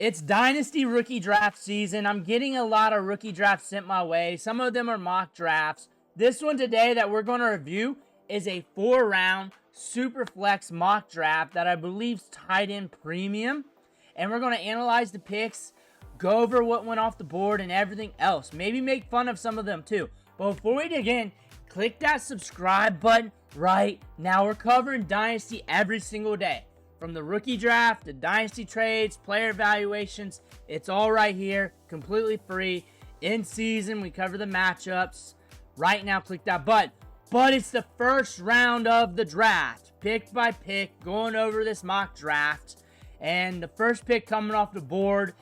It's Dynasty rookie draft season. I'm getting a lot of rookie drafts sent my way. Some of them are mock drafts. This one today that we're going to review is a 4-round super flex mock draft that I believe is tight end premium. And we're going to analyze the picks, go over what went off the board and everything else. Maybe make fun of some of them too. But before we dig in, click that subscribe button right now. We're covering Dynasty every single day. From the rookie draft to Dynasty trades, player evaluations, it's all right here, completely free. In season, we cover the matchups. Right now, click that button. But it's the first round of the draft, pick by pick, going over this mock draft. And the first pick coming off the board,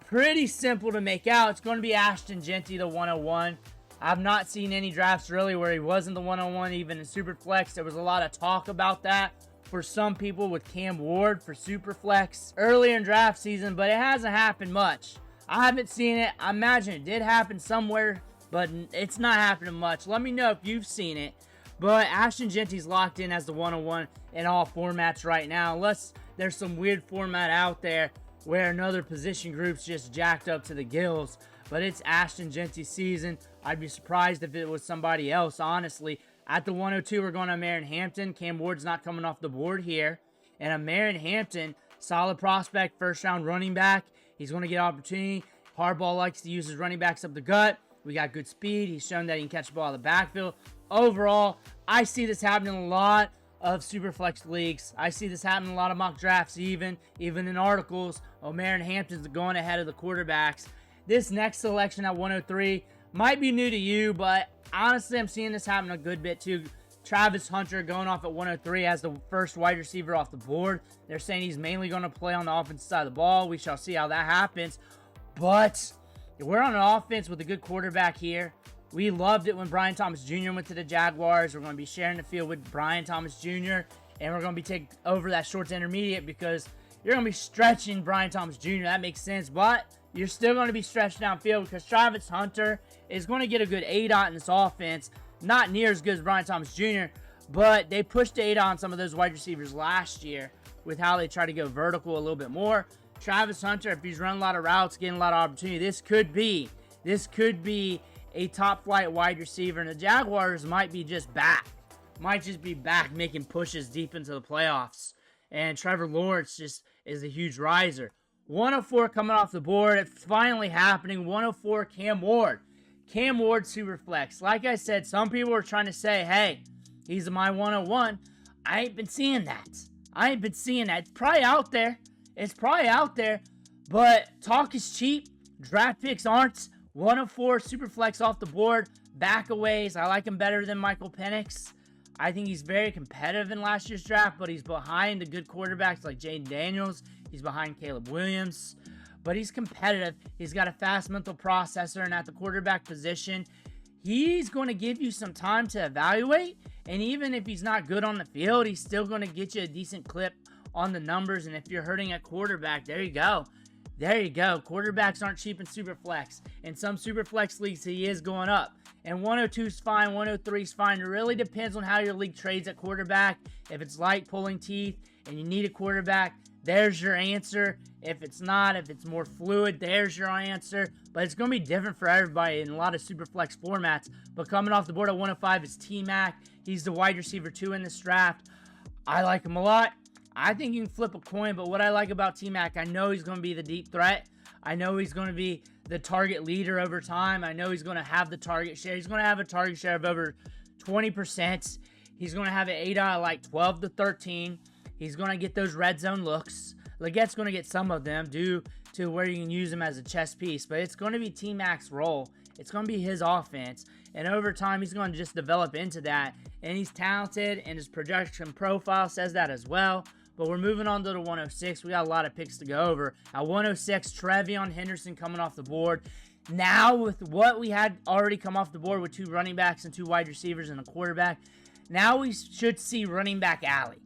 pretty simple to make out. It's going to be Ashton Jeanty, the 101. I've not seen any drafts really where he wasn't the 101, even in Superflex. There was a lot of talk about that for some people with Cam Ward for Superflex earlier in draft season, but it hasn't happened much. I haven't seen it. I imagine it did happen somewhere, but it's not happening much. Let me know if you've seen it. But Ashton Jeanty's locked in as the 101 in all formats right now, unless there's some weird format out there where another position group's just jacked up to the gills. But it's Ashton Jeanty's season. I'd be surprised if it was somebody else, honestly. At the 102, we're going to Marin Hampton. Cam Ward's not coming off the board here. And a Marin Hampton, solid prospect, first-round running back. He's going to get opportunity. Harbaugh likes to use his running backs up the gut. We got good speed. He's shown that he can catch the ball out of the backfield. Overall, I see this happening in a lot of Superflex leagues. I see this happening in a lot of mock drafts even in articles. Marin Hampton's going ahead of the quarterbacks. This next selection at 103 might be new to you, but honestly, I'm seeing this happen a good bit too. Travis Hunter going off at 103 as the first wide receiver off the board. They're saying he's mainly going to play on the offensive side of the ball. We shall see how that happens. But we're on an offense with a good quarterback here. We loved it when Brian Thomas Jr. went to the Jaguars. We're going to be sharing the field with Brian Thomas Jr. And we're going to be taking over that short to intermediate because you're going to be stretching Brian Thomas Jr. That makes sense. But you're still going to be stretched downfield because Travis Hunter is going to get a good ADOT in this offense. Not near as good as Brian Thomas Jr., but they pushed ADOT on some of those wide receivers last year with how they try to go vertical a little bit more. Travis Hunter, if he's running a lot of routes, getting a lot of opportunity, this could be a top flight wide receiver, and the Jaguars might be just back. Might just be back making pushes deep into the playoffs. And Trevor Lawrence just is a huge riser. 104 coming off the board. It's finally happening. 104, Cam Ward. Cam Ward Superflex. Like I said, some people are trying to say, hey, he's my 101. I ain't been seeing that. It's probably out there. But talk is cheap. Draft picks aren't. 104 Superflex off the board. Backaways. I like him better than Michael Penix. I think he's very competitive in last year's draft, but he's behind the good quarterbacks like Jaden Daniels. He's behind Caleb Williams, but he's competitive. He's got a fast mental processor, and at the quarterback position, he's going to give you some time to evaluate, and even if he's not good on the field, he's still going to get you a decent clip on the numbers, and if you're hurting at quarterback, there you go. Quarterbacks aren't cheap in Superflex. In some Superflex leagues, he is going up. And 102 is fine, 103 is fine. It really depends on how your league trades at quarterback. If it's light pulling teeth and you need a quarterback, there's your answer. If it's not, if it's more fluid, there's your answer. But it's going to be different for everybody in a lot of Superflex formats. But coming off the board at 105 is T-Mac. He's the wide receiver 2 in this draft. I like him a lot. I think you can flip a coin, but what I like about T-Mac, I know he's going to be the deep threat. I know he's going to be the target leader over time. I know he's going to have the target share. He's going to have a target share of over 20%. He's going to have an ADOT like 12 to 13. He's going to get those red zone looks. Legette's going to get some of them due to where you can use him as a chess piece, but it's going to be T-Mac's role. It's going to be his offense, and over time, he's going to just develop into that, and he's talented, and his projection profile says that as well. But we're moving on to the 106. We got a lot of picks to go over. At 106, Trevion Henderson coming off the board. Now, with what we had already come off the board with 2 running backs and 2 wide receivers and a quarterback, now we should see running back alley.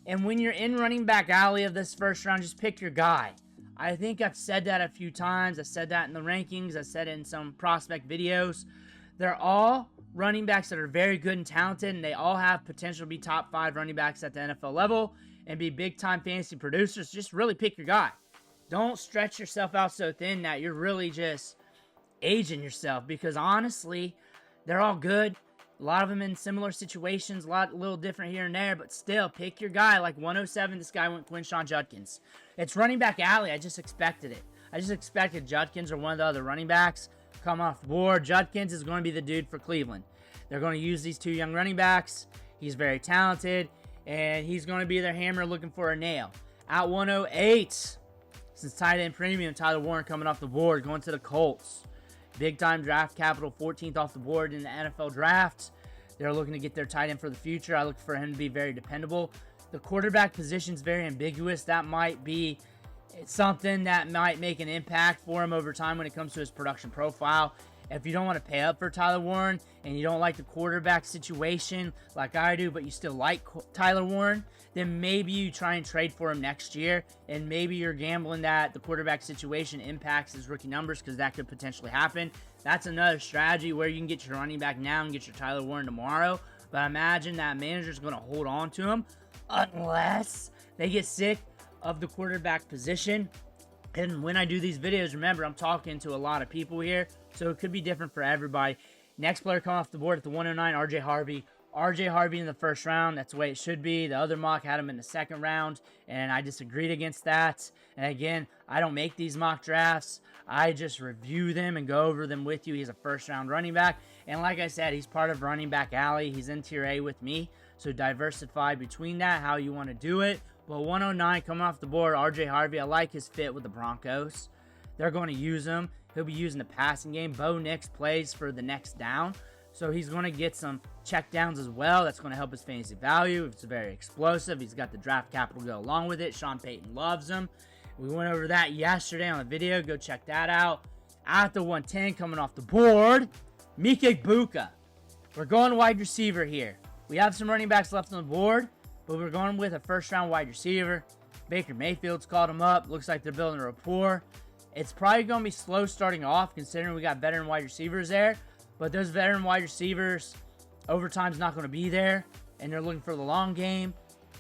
And when you're in running back alley of this first round, just pick your guy. I think I've said that a few times. I said that in the rankings. I said it in some prospect videos. They're all running backs that are very good and talented, and they all have potential to be top 5 running backs at the NFL level. and be big-time fantasy producers, just really pick your guy. Don't stretch yourself out so thin that you're really just aging yourself, because honestly, they're all good. A lot of them in similar situations, a little different here and there, but still, pick your guy. Like 107, this guy went Quinshon Judkins. It's running back alley. I just expected it. I just expected Judkins or one of the other running backs come off the board. Judkins is going to be the dude for Cleveland. They're going to use these two young running backs. He's very talented, and he's going to be their hammer looking for a nail. At 108, since tight end premium, Tyler Warren coming off the board, going to the Colts. Big-time draft capital, 14th off the board in the NFL draft. They're looking to get their tight end for the future. I look for him to be very dependable. The quarterback position is very ambiguous. That might be something that might make an impact for him over time when it comes to his production profile. If you don't want to pay up for Tyler Warren and you don't like the quarterback situation like I do, but you still like Tyler Warren, then maybe you try and trade for him next year, and maybe you're gambling that the quarterback situation impacts his rookie numbers, because that could potentially happen. That's another strategy where you can get your running back now and get your Tyler Warren tomorrow, but imagine that manager's going to hold on to him unless they get sick of the quarterback position. And when I do these videos, remember, I'm talking to a lot of people here, so it could be different for everybody. Next player coming off the board at the 109, RJ Harvey. RJ Harvey in the first round, that's the way it should be. The other mock had him in the second round, and I disagreed against that. And again, I don't make these mock drafts. I just review them and go over them with you. He's a first-round running back. And like I said, he's part of running back alley. He's in tier A with me, so diversify between that, how you want to do it. But 109 coming off the board, RJ Harvey, I like his fit with the Broncos. They're going to use him. He'll be using the passing game. Bo Nix plays for the next down, so he's going to get some check downs as well. That's going to help his fantasy value. It's very explosive. He's got the draft capital to go along with it. Sean Payton loves him. We went over that yesterday on the video. Go check that out. At the 110 coming off the board, Mika Buka. We're going wide receiver here. We have some running backs left on the board, but we're going with a first-round wide receiver. Baker Mayfield's called him up. Looks like they're building a rapport. It's probably going to be slow starting off, considering we got veteran wide receivers there. But those veteran wide receivers, overtime's not going to be there, and they're looking for the long game.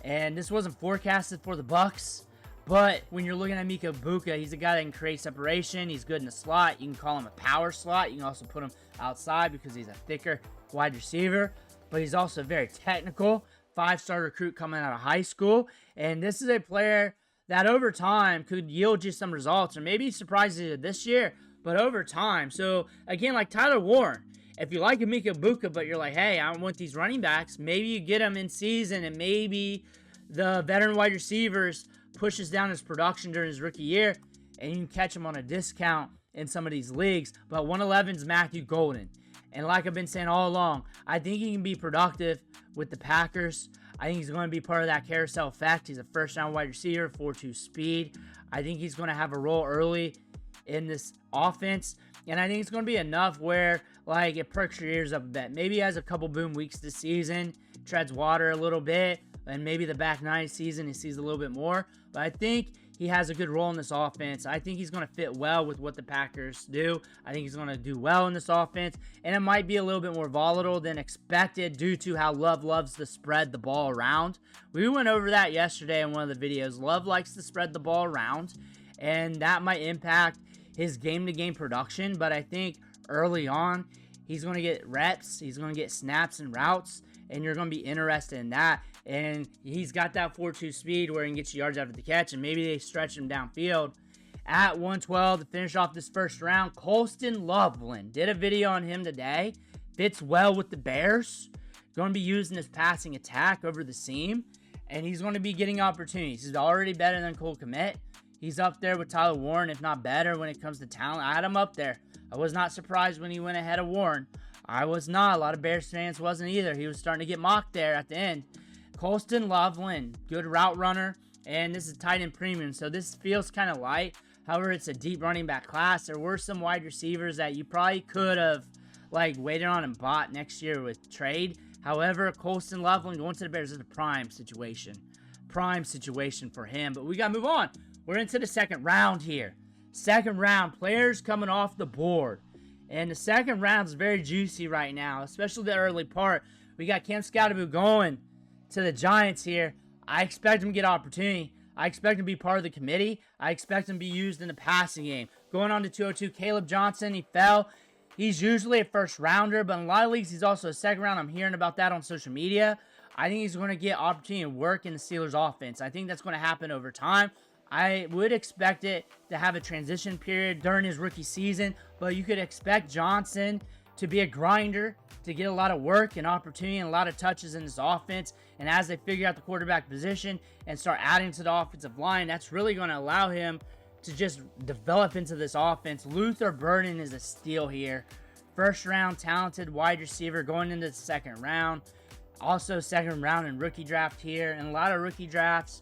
And this wasn't forecasted for the Bucs, but when you're looking at Mika Buka, he's a guy that can create separation. He's good in the slot. You can call him a power slot. You can also put him outside because he's a thicker wide receiver, but he's also very technical. 5-star recruit coming out of high school, and this is a player that over time could yield you some results, or maybe surprise you this year, but over time. So again, like Tyler Warren, if you like Mika Buka, but you're like, hey, I want these running backs, maybe you get them in season, and maybe the veteran wide receivers pushes down his production during his rookie year, and you can catch him on a discount in some of these leagues. But 111's Matthew Golden, and like I've been saying all along, I think he can be productive with the Packers. I think he's going to be part of that carousel effect. He's a first-round wide receiver, 4.2 speed. I think he's going to have a role early in this offense, and I think it's going to be enough where, like, it perks your ears up a bit. Maybe he has a couple boom weeks this season, treads water a little bit, and maybe the back nine of the season he sees a little bit more. But I think he has a good role in this offense. I think he's going to fit well with what the Packers do. I think he's going to do well in this offense, and it might be a little bit more volatile than expected due to how Love loves to spread the ball around. We went over that yesterday in one of the videos. Love likes to spread the ball around, and that might impact his game-to-game production, but I think early on, he's going to get reps, he's going to get snaps and routes, and you're going to be interested in that. And he's got that 4.2 speed where he can get you yards after the catch, and maybe they stretch him downfield. At 112 to finish off this first round, Colston Loveland. Did a video on him today. Fits well with the Bears. Going to be using his passing attack over the seam, and he's going to be getting opportunities. He's already better than Cole Kmet. He's up there with Tyler Warren, if not better, when it comes to talent. I had him up there. I was not surprised when he went ahead of Warren. I was not. A lot of Bears fans wasn't either. He was starting to get mocked there at the end. Colston Loveland, good route runner, and this is tight end premium, so this feels kind of light. However, it's a deep running back class. There were some wide receivers that you probably could have waited on and bought next year with trade. However, Colston Loveland going to the Bears is a prime situation. Prime situation for him, but we got to move on. We're into the second round here. Second round, players coming off the board. And the second round is very juicy right now, especially the early part. We got Cam Scottaboo going to the Giants here. I expect him to get opportunity. I expect him to be part of the committee. I expect him to be used in the passing game. Going on to 202, Caleb Johnson, he fell. He's usually a first rounder, but in a lot of leagues, he's also a second round. I'm hearing about that on social media. I think he's going to get opportunity to work in the Steelers offense. I think that's going to happen over time. I would expect it to have a transition period during his rookie season, but you could expect Johnson to be a grinder, to get a lot of work and opportunity and a lot of touches in this offense. And as they figure out the quarterback position and start adding to the offensive line, that's really going to allow him to just develop into this offense. Luther Burden is a steal here. First round, talented wide receiver going into the second round. Also second round in rookie draft here. And a lot of rookie drafts.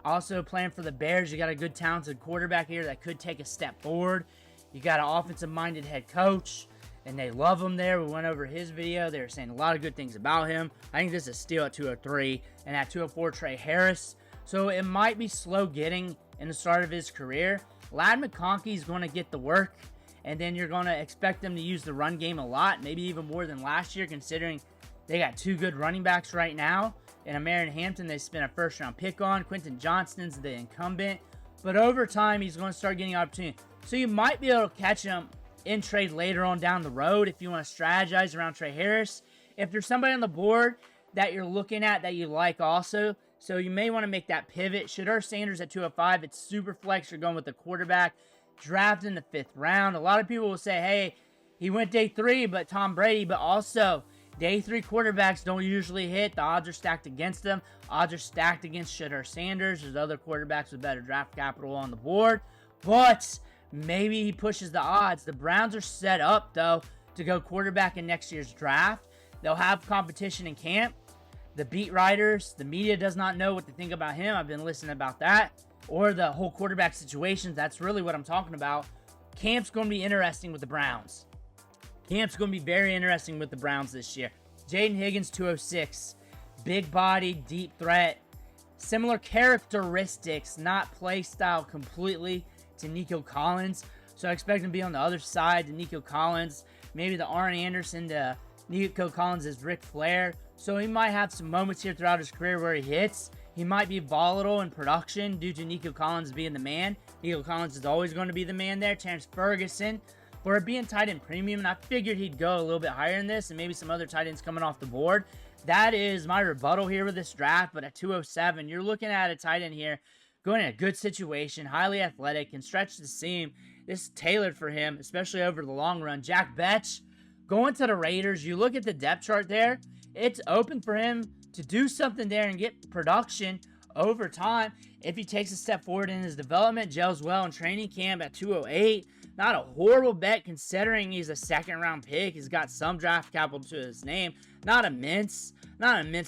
Also playing for the Bears, you got a good talented quarterback here that could take a step forward. You got an offensive-minded head coach, and they love him there. We went over his video. They were saying a lot of good things about him. I think this is a steal at 203. And at 204, Trey Harris. So it might be slow getting in the start of his career. Ladd McConkey is going to get the work, and then you're going to expect them to use the run game a lot, maybe even more than last year, considering they got two good running backs right now. And Marion Hampton, they spent a first-round pick on. Quentin Johnston's the incumbent. But over time, he's going to start getting opportunity. So you might be able to catch him in trade later on down the road if you want to strategize around Trey Harris. If there's somebody on the board that you're looking at that you like also, so you may want to make that pivot. Shedeur Sanders at 205, it's super flex. You're going with the quarterback, drafted in the 5th round. A lot of people will say, hey, he went day 3, but Tom Brady. But also, day 3 quarterbacks don't usually hit. The odds are stacked against them. Odds are stacked against Shedeur Sanders. There's other quarterbacks with better draft capital on the board. But maybe he pushes the odds. The Browns are set up, though, to go quarterback in next year's draft. They'll have competition in camp. The beat writers, the media does not know what to think about him. I've been listening about that. Or the whole quarterback situations. That's really what I'm talking about. Camp's going to be interesting with the Browns. Camp's going to be very interesting with the Browns this year. Jaden Higgins, 206. Big body, deep threat. Similar characteristics, not play style completely to Nico Collins. So I expect him to be on the other side to Nico Collins. Maybe the Arn Anderson to Nico Collins is Ric Flair. So he might have some moments here throughout his career where he hits. He might be volatile in production due to Nico Collins being the man. Nico Collins is always going to be the man there. Terrence Ferguson, for it being tight end premium, and I figured he'd go a little bit higher in this, and maybe some other tight ends coming off the board. That is my rebuttal here with this draft, but at 207, you're looking at a tight end here going in a good situation, highly athletic, can stretch the seam. This is tailored for him, especially over the long run. Jack Betch, going to the Raiders, you look at the depth chart there, it's open for him to do something there and get production over time. If he takes a step forward in his development, gels well in training camp at 208. Not a horrible bet considering he's a second-round pick. He's got some draft capital to his name. Not immense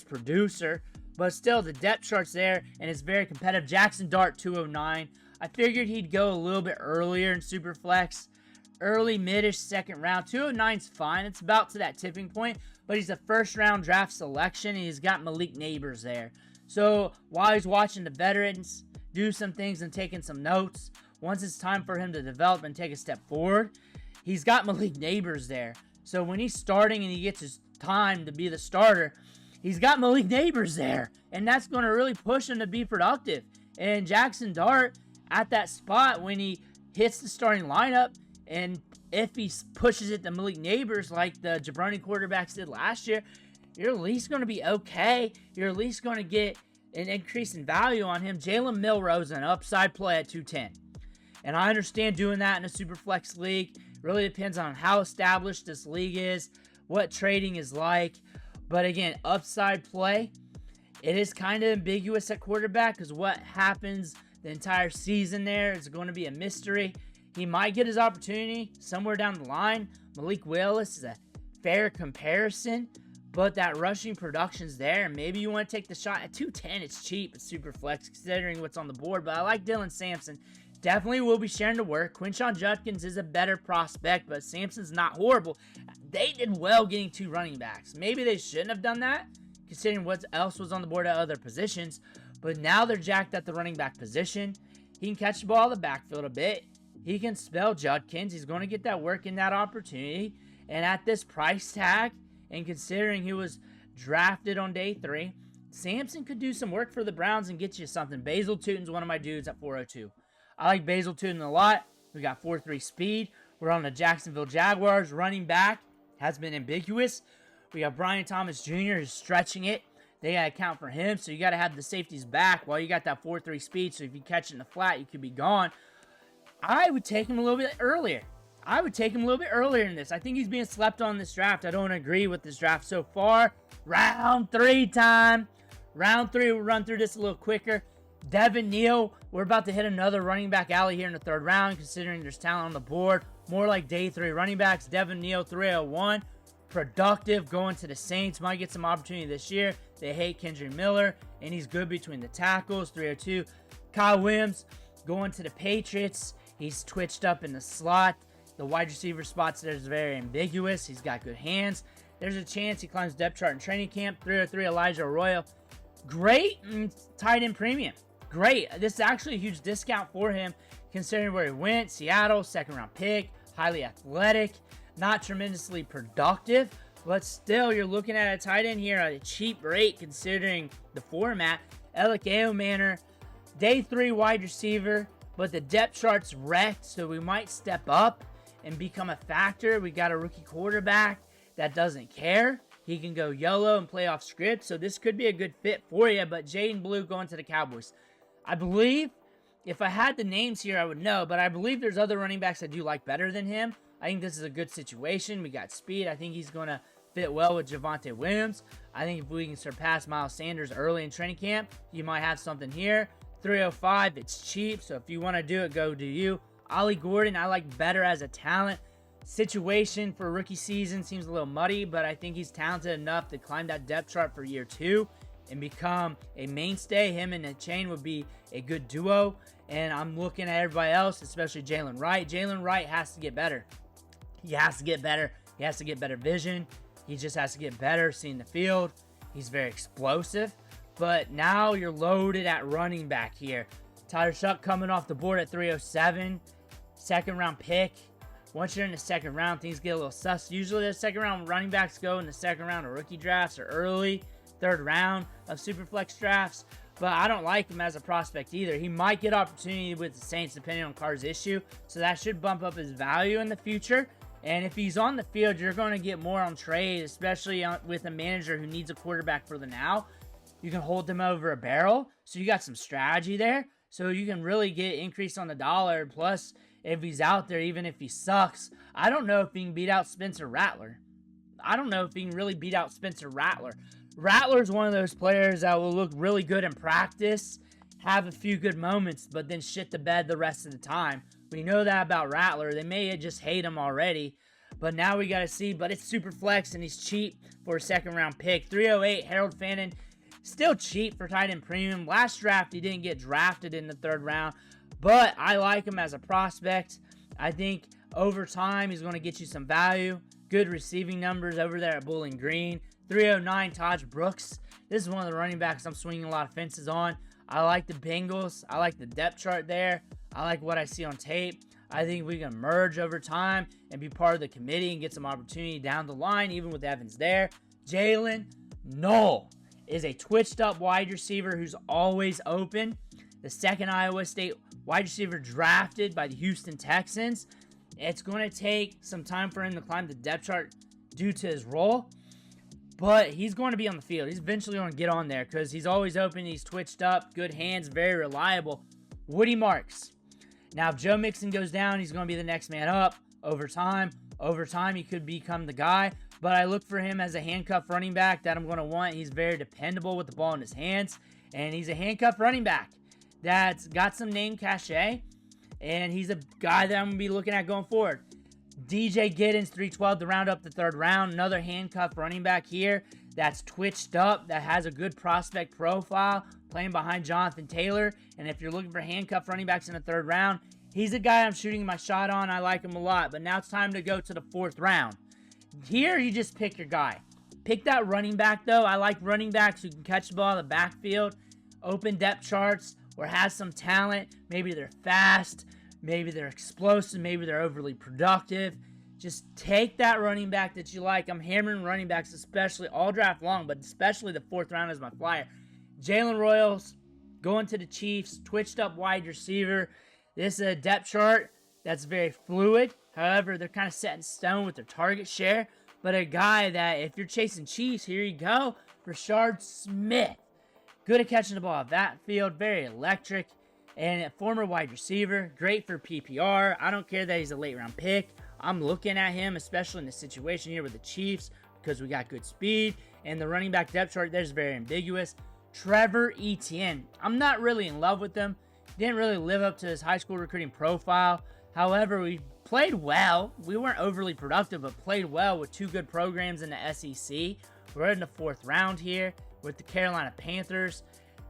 producer, but still the depth chart's there, and it's very competitive. Jackson Dart, 209. I figured he'd go a little bit earlier in Superflex. Early, mid-ish, second round. 209's fine. It's about to that tipping point, but he's a first-round draft selection, and he's got Malik Neighbors there. So while he's watching the veterans do some things and taking some notes, once it's time for him to develop and take a step forward, he's got Malik Neighbors there. So when he's starting and he gets his time to be the starter, he's got Malik Neighbors there. And that's going to really push him to be productive. And Jackson Dart at that spot when he hits the starting lineup, and if he pushes it to Malik Neighbors like the Jabroni quarterbacks did last year, you're at least going to be okay. You're at least going to get an increase in value on him. Jalen Milroe, an upside play at 210. And I understand doing that in a super flex league. Really depends on how established this league is, what trading is like. But again, upside play, it is kind of ambiguous at quarterback because what happens the entire season there is going to be a mystery. He might get his opportunity somewhere down the line. Malik Willis is a fair comparison, but that rushing production's there. Maybe you want to take the shot at 210. It's cheap. It's super flex considering what's on the board. But I like Dylan Sampson. Definitely will be sharing the work. Quinshon Judkins is a better prospect, but Sampson's not horrible. They did well getting 2 running backs. Maybe they shouldn't have done that, considering what else was on the board at other positions. But now they're jacked at the running back position. He can catch the ball in the backfield a bit. He can spell Judkins. He's going to get that work in that opportunity. And at this price tag, and considering he was drafted on day 3, Sampson could do some work for the Browns and get you something. Basil Tootin's one of my dudes at 402. I like Basil Tootin a lot. We got 4.3 speed. We're on the Jacksonville Jaguars. Running back has been ambiguous. We got Brian Thomas Jr. who's stretching it. They got to account for him, so you got to have the safeties back while you got that 4.3 speed, so if you catch it in the flat, you could be gone. I would take him a little bit earlier. In this. I think he's being slept on this draft. I don't agree with this draft so far. Round 3 time. Round 3, we'll run through this a little quicker. Devin Neal, we're about to hit another running back alley here in the 3rd round, considering there's talent on the board. More like day 3 running backs. Devin Neal, 301. Productive, going to the Saints. Might get some opportunity this year. They hate Kendrick Miller, and he's good between the tackles. 302. Kyle Williams, going to the Patriots. He's twitched up in the slot. The wide receiver spots there is very ambiguous. He's got good hands. There's a chance he climbs depth chart in training camp. 303, Elijah Arroyo. Great tight end premium. Great. This is actually a huge discount for him considering where he went. Seattle, 2nd round pick. Highly athletic. Not tremendously productive. But still, you're looking at a tight end here at a cheap rate considering the format. Elikeo Manor, day 3 wide receiver. But the depth chart's wrecked, so we might step up and become a factor. We got a rookie quarterback that doesn't care. He can go YOLO and play off script, so this could be a good fit for you. But Jaden Blue going to the Cowboys. I believe, if I had the names here, I would know, but I believe there's other running backs I do like better than him. I think this is a good situation. We got speed. I think he's going to fit well with Javonte Williams. I think if we can surpass Miles Sanders early in training camp, you might have something here. 305, it's cheap, so if you want to do it, go do you. Ollie Gordon, I like better as a talent. Situation for rookie season seems a little muddy, but I think he's talented enough to climb that depth chart for year 2 and become a mainstay. Him and Chain would be a good duo, and I'm looking at everybody else, especially Jalen Wright. Jalen Wright has to get better. He has to get better. He has to get better vision. He just has to get better seeing the field. He's very explosive, but now you're loaded at running back here. Tyler Shuck coming off the board at 307, 2nd round pick. Once you're in the 2nd round, things get a little sus. Usually the 2nd round running backs go in the 2nd round of rookie drafts or early 3rd round of superflex drafts, but I don't like him as a prospect either. He might get opportunity with the Saints depending on Carr's issue, so that should bump up his value in the future. And if he's on the field, you're going to get more on trade, especially with a manager who needs a quarterback for the now. You can hold them over a barrel, so you got some strategy there. So you can really get increase on the dollar. Plus, if he's out there, even if he sucks, I don't know if he can beat out Spencer Rattler. Rattler's one of those players that will look really good in practice, have a few good moments, but then shit the bed the rest of the time. We know that about Rattler. They may just hate him already, but now we got to see. But it's super flex, and he's cheap for a 2nd round pick. 308, Harold Fannin. Still cheap for tight end premium. Last draft, he didn't get drafted in the 3rd round, but I like him as a prospect. I think over time, he's going to get you some value. Good receiving numbers over there at Bowling Green. 309, Taj Brooks. This is one of the running backs I'm swinging a lot of fences on. I like the Bengals. I like the depth chart there. I like what I see on tape. I think we can merge over time and be part of the committee and get some opportunity down the line, even with Evans there. Jalen Knoll is a twitched up wide receiver who's always open. The 2nd Iowa State wide receiver drafted by the Houston Texans. It's going to take some time for him to climb the depth chart due to his role, but he's going to be on the field. He's eventually going to get on there because he's always open. He's twitched up, good hands, very reliable. Woody Marks. Now, if Joe Mixon goes down, he's going to be the next man up over time. Over time, he could become the guy. But I look for him as a handcuff running back that I'm going to want. He's very dependable with the ball in his hands. And he's a handcuff running back that's got some name cachet. And he's a guy that I'm going to be looking at going forward. DJ Giddens, 312 to round up the 3rd round. Another handcuff running back here that's twitched up, that has a good prospect profile, playing behind Jonathan Taylor. And if you're looking for handcuff running backs in the 3rd round, he's a guy I'm shooting my shot on. I like him a lot. But now it's time to go to the 4th round. Here, you just pick your guy. Pick that running back, though. I like running backs who can catch the ball in the backfield, open depth charts, or has some talent. Maybe they're fast. Maybe they're explosive. Maybe they're overly productive. Just take that running back that you like. I'm hammering running backs, especially all draft long, but especially the 4th round is my flyer. Jalen Royals going to the Chiefs, twitched up wide receiver. This is a depth chart that's very fluid. However, they're kind of set in stone with their target share. But a guy that, if you're chasing Chiefs, here you go, Rashard Smith. Good at catching the ball at that field, very electric. And a former wide receiver, great for PPR. I don't care that he's a late round pick. I'm looking at him, especially in the situation here with the Chiefs, because we got good speed. And the running back depth chart there's very ambiguous. Trevor Etienne. I'm not really in love with him. Didn't really live up to his high school recruiting profile. However, we played well. We weren't overly productive, but played well with 2 good programs in the SEC. We're in the 4th round here with the Carolina Panthers.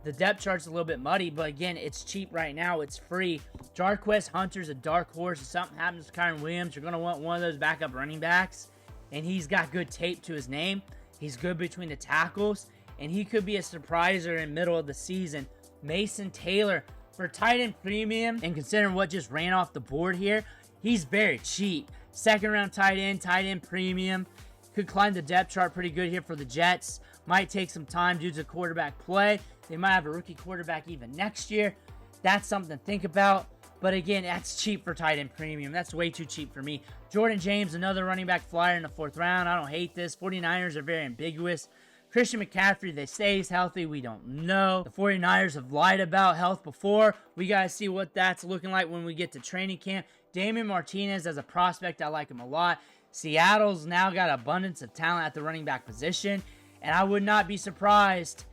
The depth chart's a little bit muddy, but again, it's cheap right now. It's free. Jarquez Hunter's a dark horse. If something happens to Kyron Williams, you're going to want one of those backup running backs. And he's got good tape to his name. He's good between the tackles. And he could be a surpriser in the middle of the season. Mason Taylor, for tight end premium, and considering what just ran off the board here, he's very cheap. 2nd round tight end premium. Could climb the depth chart pretty good here for the Jets. Might take some time due to quarterback play. They might have a rookie quarterback even next year. That's something to think about. But again, that's cheap for tight end premium. That's way too cheap for me. Jordan James, another running back flyer in the 4th round. I don't hate this. 49ers are very ambiguous. Christian McCaffrey, they say he's healthy. We don't know. The 49ers have lied about health before. We got to see what that's looking like when we get to training camp. Damian Martinez as a prospect, I like him a lot. Seattle's now got abundance of talent at the running back position. And I would not be surprised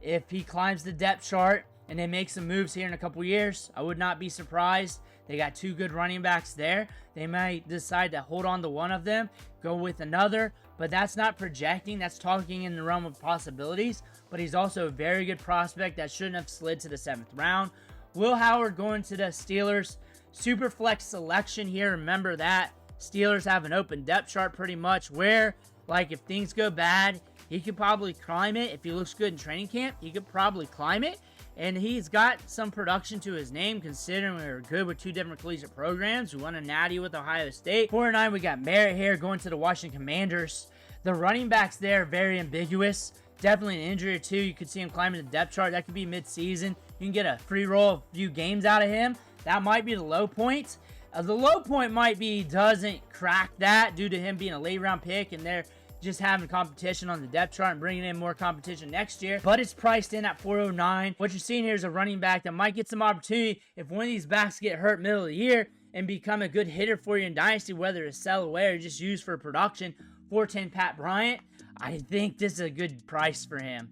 if he climbs the depth chart and they make some moves here in a couple years. I would not be surprised. They got 2 good running backs there. They might decide to hold on to one of them, go with another. But that's not projecting. That's talking in the realm of possibilities. But he's also a very good prospect that shouldn't have slid to the 7th round. Will Howard going to the Steelers. Super flex selection here. Remember that. Steelers have an open depth chart pretty much where, like, if things go bad, he could probably climb it. If he looks good in training camp, he could probably climb it. And he's got some production to his name, considering we were good with 2 different collegiate programs. We won a natty with Ohio State. 4-9, we got Merritt here going to the Washington Commanders. The running backs there, very ambiguous. Definitely an injury or 2. You could see him climbing the depth chart. That could be mid-season. You can get a free roll, a few games out of him. That might be the low point. The low point might be he doesn't crack that due to him being a late-round pick, and they're just having competition on the depth chart and bringing in more competition next year. But it's priced in at 409. What you're seeing here is a running back that might get some opportunity if one of these backs get hurt middle of the year and become a good hitter for you in Dynasty, whether it's sell away or just use for production. 410 Pat Bryant. I think this is a good price for him.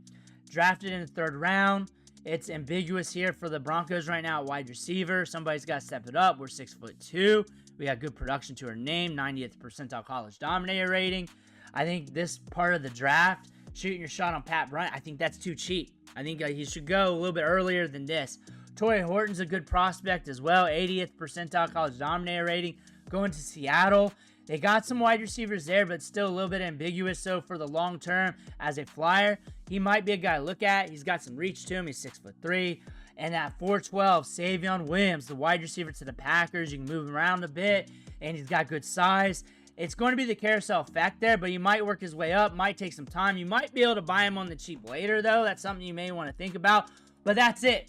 Drafted in the 3rd round. It's ambiguous here for the Broncos right now at wide receiver. Somebody's got to step it up. We're 6'2". We got good production to our name. 90th percentile college dominator rating. I think this part of the draft, shooting your shot on Pat Bryant, I think that's too cheap. I think he should go a little bit earlier than this. Torrey Horton's a good prospect as well. 80th percentile college dominator rating. Going to Seattle. They got some wide receivers there, but still a little bit ambiguous. So for the long term, as a flyer, he might be a guy to look at. He's got some reach to him. He's 6'3". And at 412, Savion Williams, the wide receiver to the Packers. You can move him around a bit, and he's got good size. It's going to be the carousel effect there, but he might work his way up. Might take some time. You might be able to buy him on the cheap later, though. That's something you may want to think about. But that's it.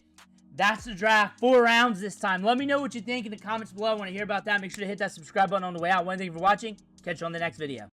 That's the draft. 4 rounds this time. Let me know what you think in the comments below. I want to hear about that. Make sure to hit that subscribe button on the way out. Thank you for watching. Catch you on the next video.